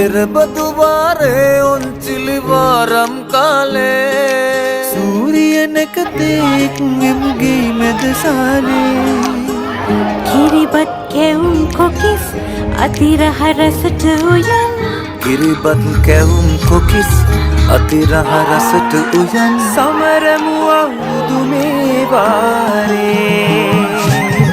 එරබදුවාරේ ඔන්චිලිවාරම් කාලේ සූරියනකතෙක් එමුගේ මෙදසාලේ කිරිබත් කැවුම් කොකිස් අතිරහ රසට උයන් කිරිබත් කැවුම් කොකිස් අතිරහ රසට උයන් සමරමුවා උදුමේ වාරේ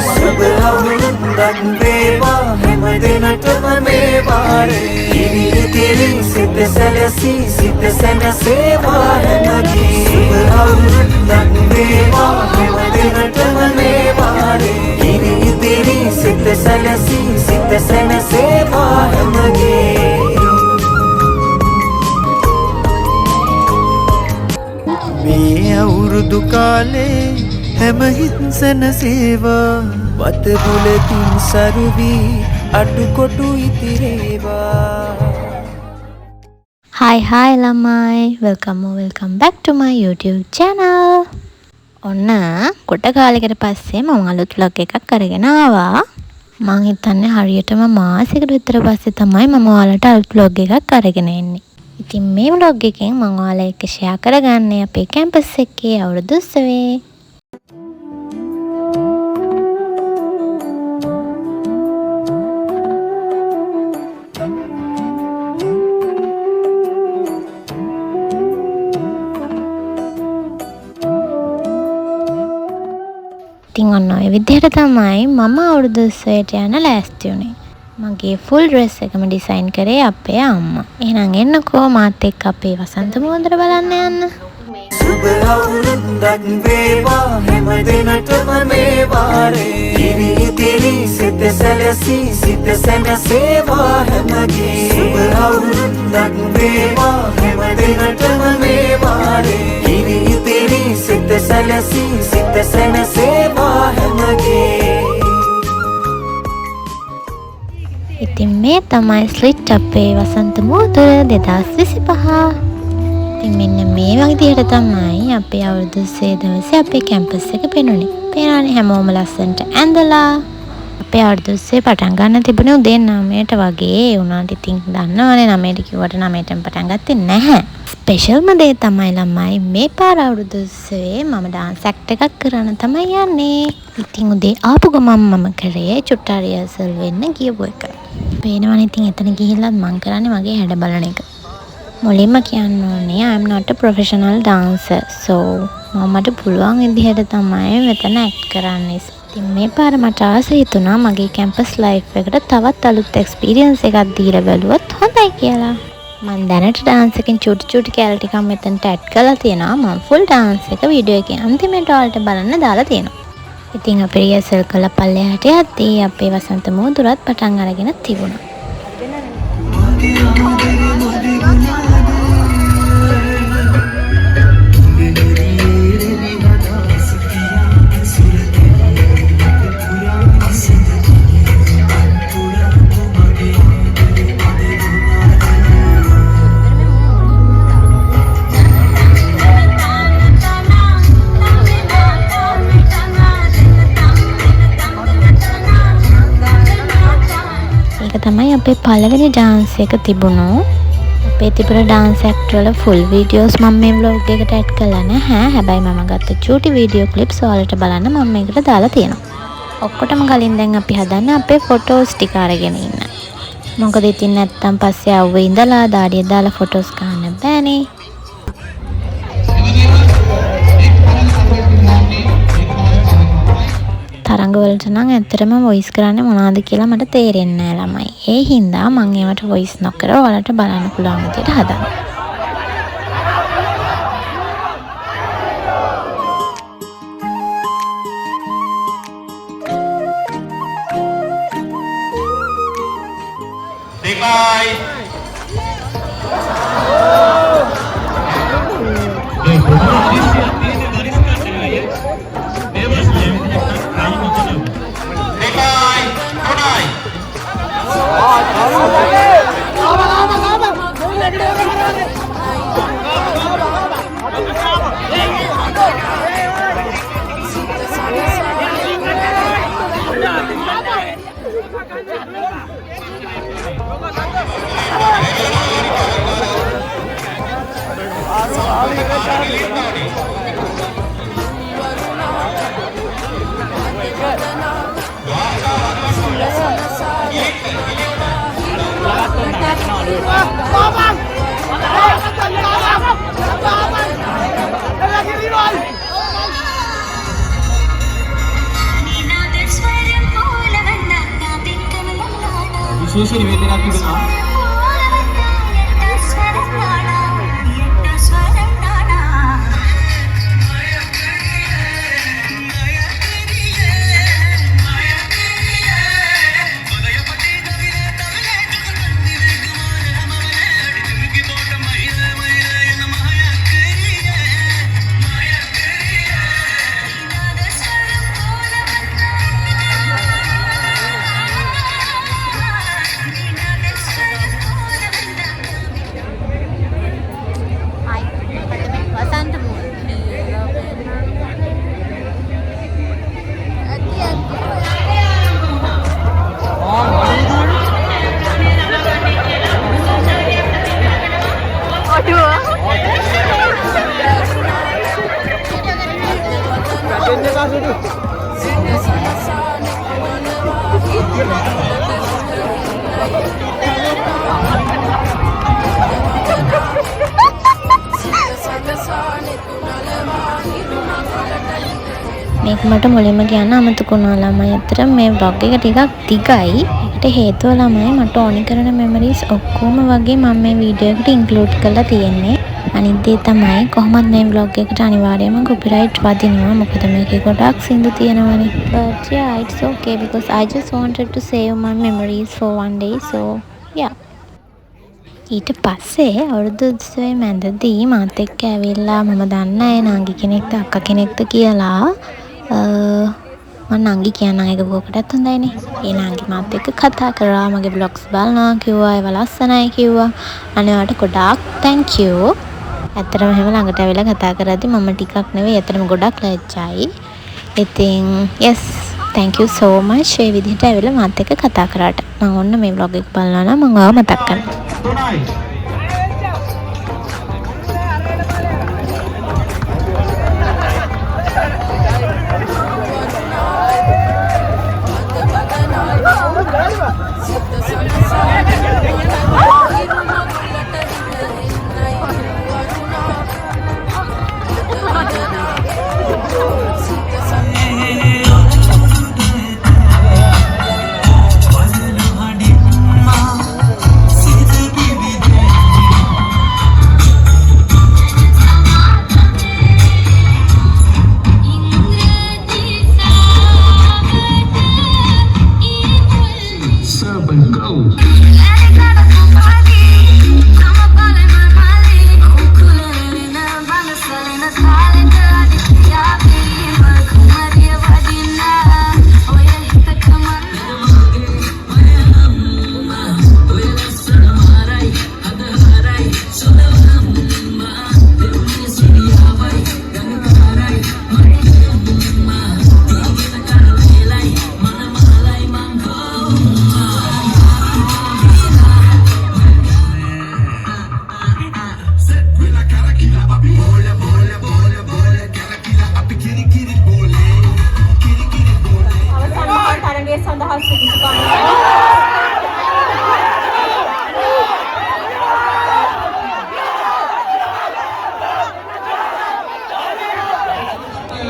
සුබ අවුරුද්දක් වේවා හැම දිනටම මේ වාරේ ඉරිදිරි සිත සැලසී සිත සැනසේවා හැමගේ සුබ අවුරුද්දක් වේවා හැම දිනටම මේ වාරේ ඉරිදිරි සිත සැලසී සිත සැනසේවා හැමගේ මේ අවුරුදු කාලේ හැම හිත් සැනසේවා වත බුලතින් සරුවී අඩුකොටු ඉතිරේවා. Hi ළමයි, welcome back to my YouTube channel. ඔන්න කොට කාලයකට පස්සේ මම අලුත් vlog එකක් අරගෙන ආවා. මං හිතන්නේ හරියටම මාසෙකට විතර පස්සේ තමයි මම ඔයාලට අලුත් vlog එකක් අරගෙන එන්නේ. ඉතින් මේ vlog එකෙන් මම ඔයාලා එක්ක share කරගන්නේ අපේ කැම්පස් එකේ අවුරුදු උත්සවයේ. ඉතින් ඔන්න ඔය විදිහට තමයි මම අවුරුදු උත්සවයට යන ලෑස්ති වුණේ. මගේ ෆුල් ඩ්‍රෙස් එකම ඩිසයින් කරේ අපේ අම්මා. එහෙනම් එන්නකෝ මාත් එක්ක අපේ වසන්ත මුවන්දර බලන්න යන්න. සුබ අවුරුද්දක් වේවා හැම දිනටම මේ වාරේ ඉරිදිරි සිත සැලසී සිත සැනසේවා හැමගේ සුබ අවුරුද්දක් වේවා හැම දිනටම මේ වාරේ ඉරිදිරි සිත සැලසී සිත සැනසේවා හැමගේ. ඉතින් මේ තමයි ස්ලිට් අපේ වසන්ත මුවන්දර 2025. ඉතින් මෙන්න මේ විදිහට තමයි අපේ අවුරුදු උත්සවයේ දවසේ අපේ කැම්පස් එක පෙනුනේ. පේනවනේ හැමෝම ලස්සනට ඇඳලා. අපේ අවුරුදු උත්සවය පටන් ගන්න තිබුණේ උදේ 9ට වගේ. ඒ වුණාට ඉතින් දන්නවනේ 9ට කිව්වට 9ටම පටන් ගත්තේ නැහැ. ස්පෙෂල්ම දේ තමයි ළමයි මේ පාර අවුරුදු උත්සවයේ මම ඩාන්ස් ඇක්ට් එකක් කරන්න තමයි යන්නේ. ඉතින් උදේ ආපු ගමන් මම කරේ චුට්ටා රිහර්සල් වෙන්න ගියපු එක. පේනවනේ ඉතින් එතන ගිහිල්ලත් මම කරන්නේ මගේ හැඩ බලන එක. මුලින්ම කියන්න ඕනේ I am not a professional dancer. so මමට පුළුවන් විදිහට තමයි මෙතන ඇක්ට් කරන්නේ. ඉතින් මේ පාර මට ආස හිතුණා මගේ කැම්පස් ලයිෆ් එකට තවත් අලුත් එක්ස්පීරියන්ස් එකක් දීලා බලුවොත් හොඳයි කියලා. මම දැනට ඩාන්ස් එකෙන් චුටි කැල ටිකක් මෙතනට ඇඩ් කරලා තියෙනවා. මම ෆුල් ඩාන්ස් එක වීඩියෝ එකේ අන්තිමට ඔයාලට බලන්න දාලා තියෙනවා. ඉතින් අපි රිහර්සල් කළා පල්ලෙහාට යද්දී අපේ වසන්ත මුවන්දරත් පටන් අරගෙන තිබුණා. තමයි අපේ පළවෙනි ඩාන්ස් එක තිබුණා. අපේ තිබුණ ඩාන්ස් ඇක්ට් වල ෆුල් වීඩියෝස් මම මේ vlog එකට ඇඩ් කළා නැහැ. හැබැයි මම ගත්ත චූටි වීඩියෝ ක්ලිප්ස් ඔයාලට බලන්න මම මේකට දාලා තියෙනවා. ඔක්කොටම කලින් දැන් අපි හදන්නේ අපේ ෆොටෝස් ටික අරගෙන ඉන්න. මොකද ඉතින් නැත්තම් පස්සේ ආවෙ ඉඳලා දාඩිය දාලා ෆොටෝස් ගන්න බෑනේ. තරංග වලට නම් ඇත්තටම වොයිස් කරන්නේ මොනවද කියලා මට තේරෙන්නේ නැහැ ළමයි. ඒ හින්දා මම ඒවට වොයිස් නොකර ඔයාලට බලන්න පුළුවන් විදිහට හදනවා. Bye. විශේෂ නිවේදනයක් තිබෙනවා. මේක මට මුලින්ම කියන්න අමතකුණා ළමයි අතර මේ vlog එක ටිකක් දිගයි. ඒකට හේතුව ළමයි මට ඕනි කරන මෙමරිස් ඔක්කොම වගේ මම මේ වීඩියෝ එකට ඉන්ක්ලූඩ් කරලා තියෙන්නේ. අනිත් දේ තමයි කොහොමද මේ vlog එකට අනිවාර්යයෙන්ම copyright වදිනවා. මොකද මේකේ ගොඩක් සින්දු තියෙනවනේ. But yeah, it's okay because I just wanted to save my memories for one day. So yeah. ඊට පස්සේ අවුරුදු උත්සවයේ මැදදී මාත් එක්ක ඇවිල්ලා මම දන්න අය නංගි කෙනෙක්ද අක්කා කෙනෙක්ද කියලා මම නංගි කියන්නම් ඒක බොකටත් හොඳයිනේ. ඒ නංගි මාත් එක්ක කතා කරා, මගේ vlogs බලනවා කිව්වා, ඒව ලස්සනයි කිව්වා. අනිවාර්යට ගොඩාක් thank you. ඇත්තටම හැම ළඟට ඇවිල්ලා කතා කරද්දි මම ටිකක් නෙවෙයි ඇත්තටම ගොඩක් ලැජ්ජයි. ඉතින් yes, thank you so much ඒ විදිහට ඇවිල්ලා මාත් එක්ක කතා කරාට. මම ඔන්න මේ vlog එක බලනවා නම් මම ආව මතක් කරනවා.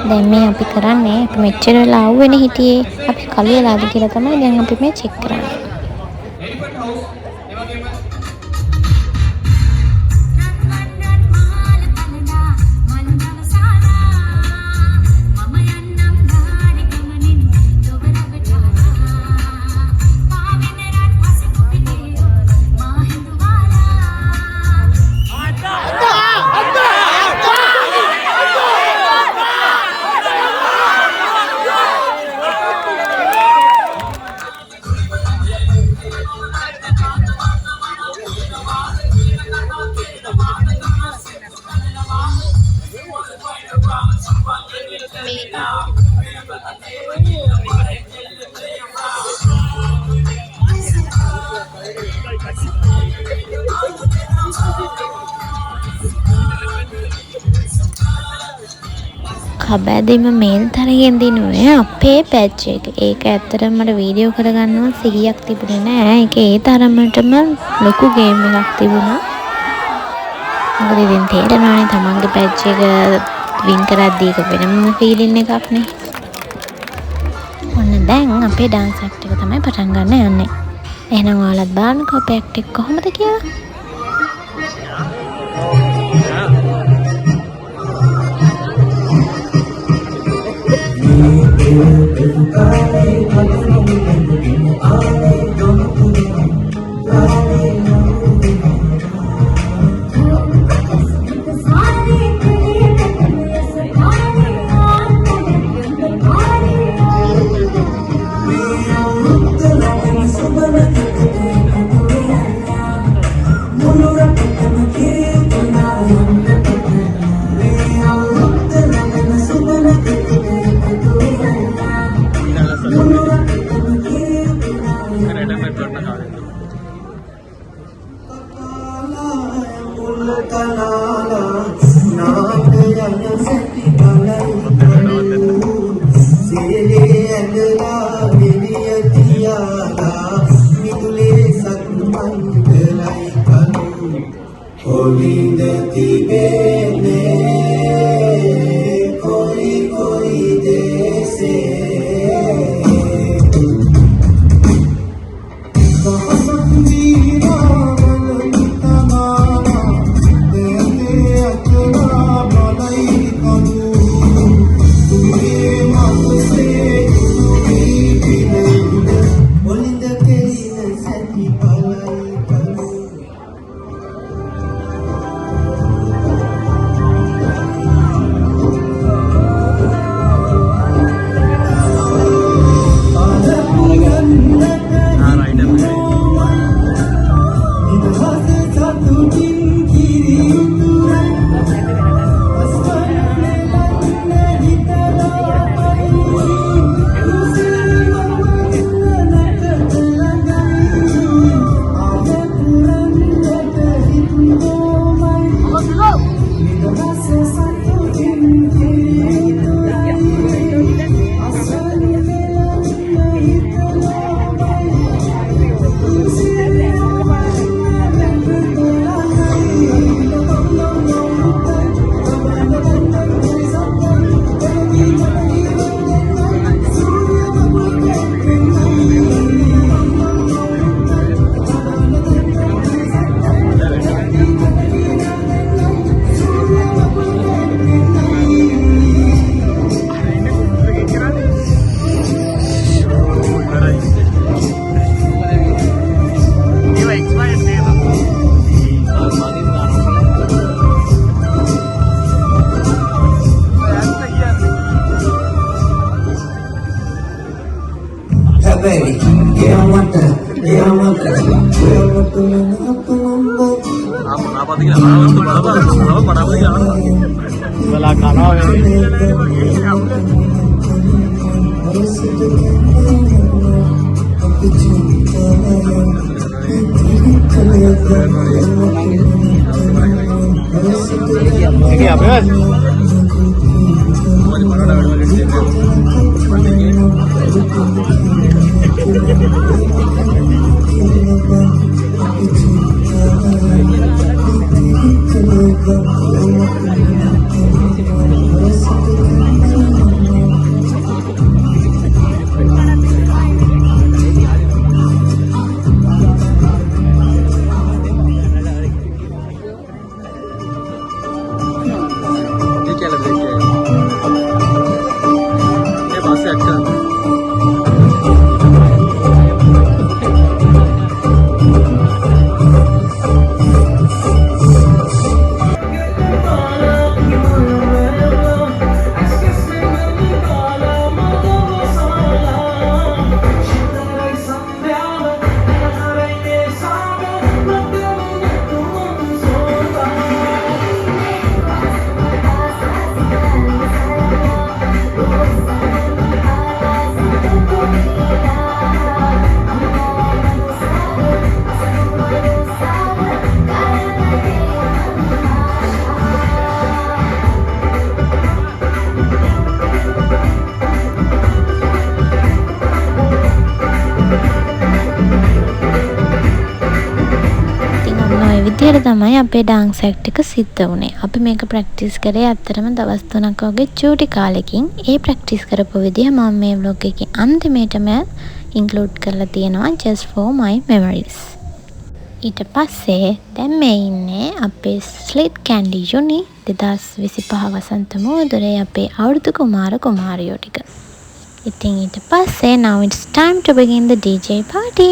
දැන් මේ අපි කරන්නේ අපි මෙච්චර වෙලා ආවෙන්නේ හිටියේ අපි කලියලාද කියලා තමයි දැන් අපි මේ චෙක් කරන්නේ. කබැදීම මේල් තරගෙන් දිනුවේ අපේ පැච් එක. ඒක ඇත්තටම මට වීඩියෝ කරගන්නවා සිහියක් තිබුණේ නෑ. ඒක ඒ තරමටම ලොකු ගේම් එකක් තිබුණා. මොකද ඉතින් තේරෙනවානේ තමන්ගේ පැච් එක වින් කරද්දී ඒක වෙනම ෆීලින් එකක් නේ. ඔන්න දැන් අපේ ඩාන්ස් ඇක්ට් එක තමයි පටන් ගන්න යන්නේ. එහෙනම් ඔයාලත් බලන්නකෝ අපේ ඇක්ට් එක කොහොමද කියලා. විදිහට තමයි අපේ ඩාන්ස් ඇක්ට් එක සිද්ධ වුණේ. අපි මේක ප්‍රැක්ටිස් කරේ ඇත්තටම දවස් 3ක් වගේ චූටි කාලෙකින්. ඒ ප්‍රැක්ටිස් කරපු විදිහ මම මේ vlog එකේ අන්තිමේටම ඉන්ක්ලූඩ් කරලා තියෙනවා just for my memories. ඊට පස්සේ දැන් මේ ඉන්නේ අපේ ස්ලිට් කැන්ඩි යුනි 2025 වසන්ත මෝදුරේ අපේ අවුරුදු කුමාර කුමාරියෝ ටික. ඉතින් ඊට පස්සේ now it's time to begin the DJ party.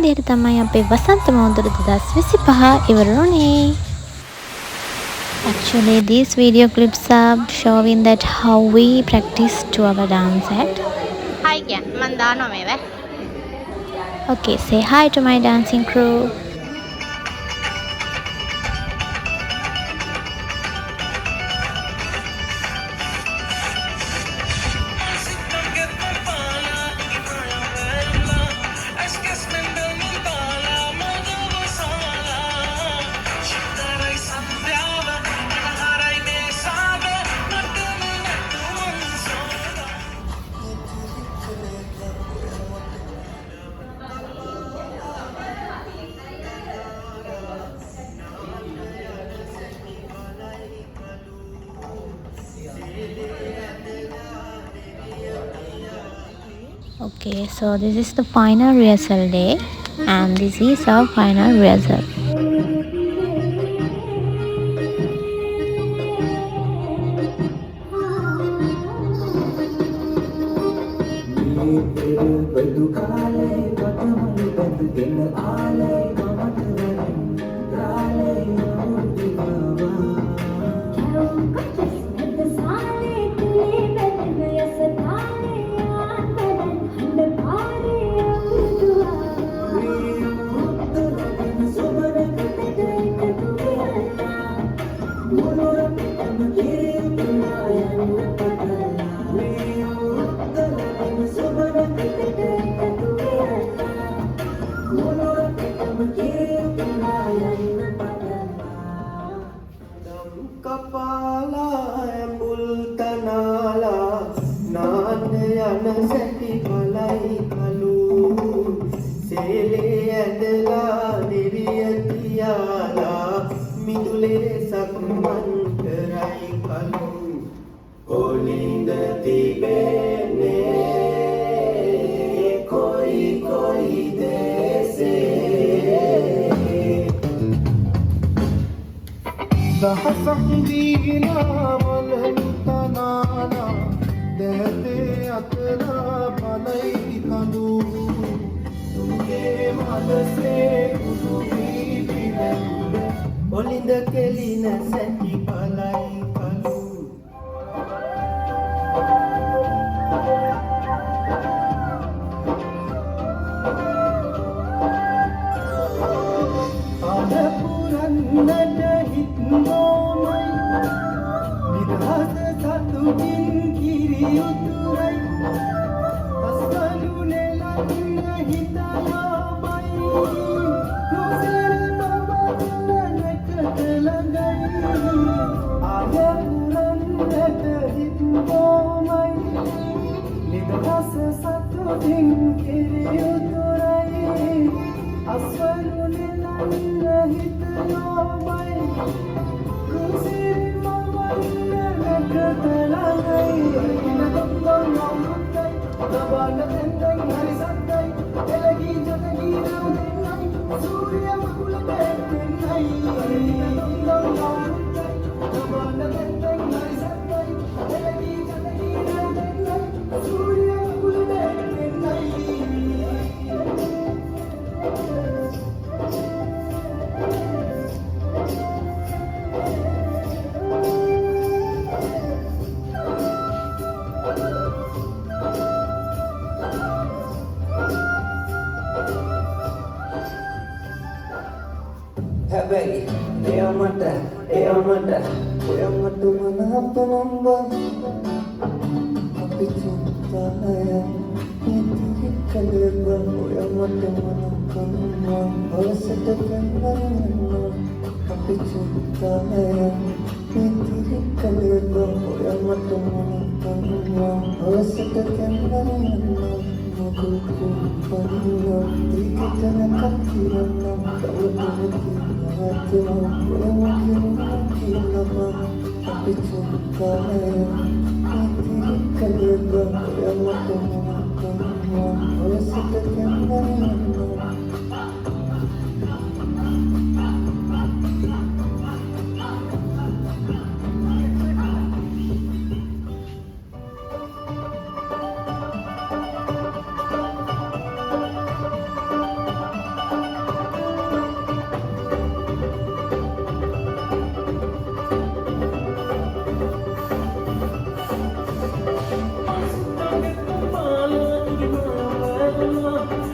විදිහට තමයි අපේ වසන්ත මෝදුර 2025 ඉවර වුණේ. Actually, these video clips are showing that how we practice to our dance act. Hi again, man daano mewe. Okay, say hi to my dancing crew. Aşk esmenden min tala, Okay, so this is the final rehearsal day, and this is our final rehearsal. මේ පෙර බදු කාලේ පටමලි බැඳගෙන ආලේ මමට ගාලේ කපාලා ඇඹුල් තනාලා නාන්න යන සැටි බලයි කලු සේලේ ඇදලා නිරිය තියාලා මිදුලේ සක්මන් කරයි කලු ඔලින්ද තිබෙන්නේ කොයි කොයි දේසේ දහසක් දීලා වලලු තනාලා දැතේ අතලා බලයි කඳු තුගේ මලසේ කුසු වී පිරෙන්න ඔලින්ද කෙලින සැටි බලයි කඳු අදපුරන්නට හිත්නෝමයි නිදහස සතුටින් කිරි උතුරයි අස්වලු නෙලන්න හිතලාමයි නොසිරි මමන්නකට ළඟයි අදපුරන්නට හිත්නෝමයි නිදහස සතුටින් කිරි උතුරයි අස්වලු නෙලන්න හිතලාමයි නොසිරි මමන්නකට ළඟයි නබන තෙන්දයි හරි සද්දයි එලගී ජතගී නවදෙන්නයි සූර්ය මකුල දෙන්නයි නබන තෙන්දයි හරි සද්දයි එලගී ජතගී නවදෙන්නයි සූර්ය මකුල දෙන්නයි හැබැයි එයාමට ඔයමට මනහප නම්බා අපි චුත්තාය ඉතිරි කලබ ඔයමට මනකම්වා අවසට කන්නවා අපි චුත්තාය ඉතිරි කලබ ඔයමට මනකම්වා අවසට කන්නවා මොකුතු පරිණෝ දීකතන කතිරනම් කවදනකි අපි චුත්තාය ඉතිරි කලබ ඔයමට මනකම්වා අවසට කන්නවා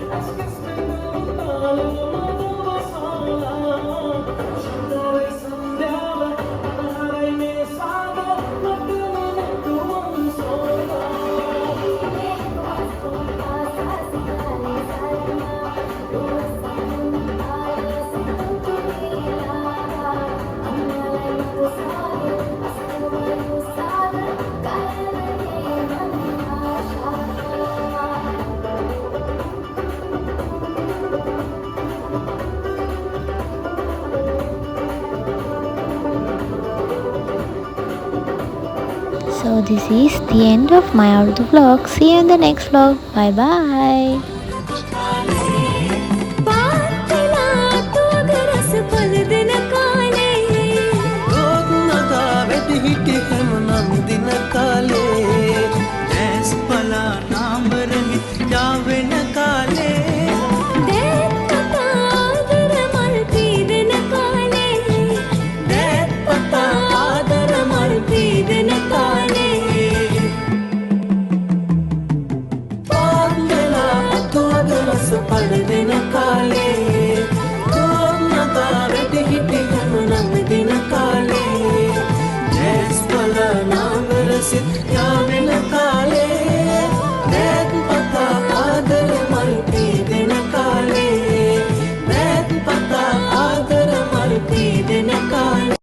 Ask us So this is the end of my Urdu vlog. See you in the next vlog. Bye bye. හිටි හැමනම් දින කාලේ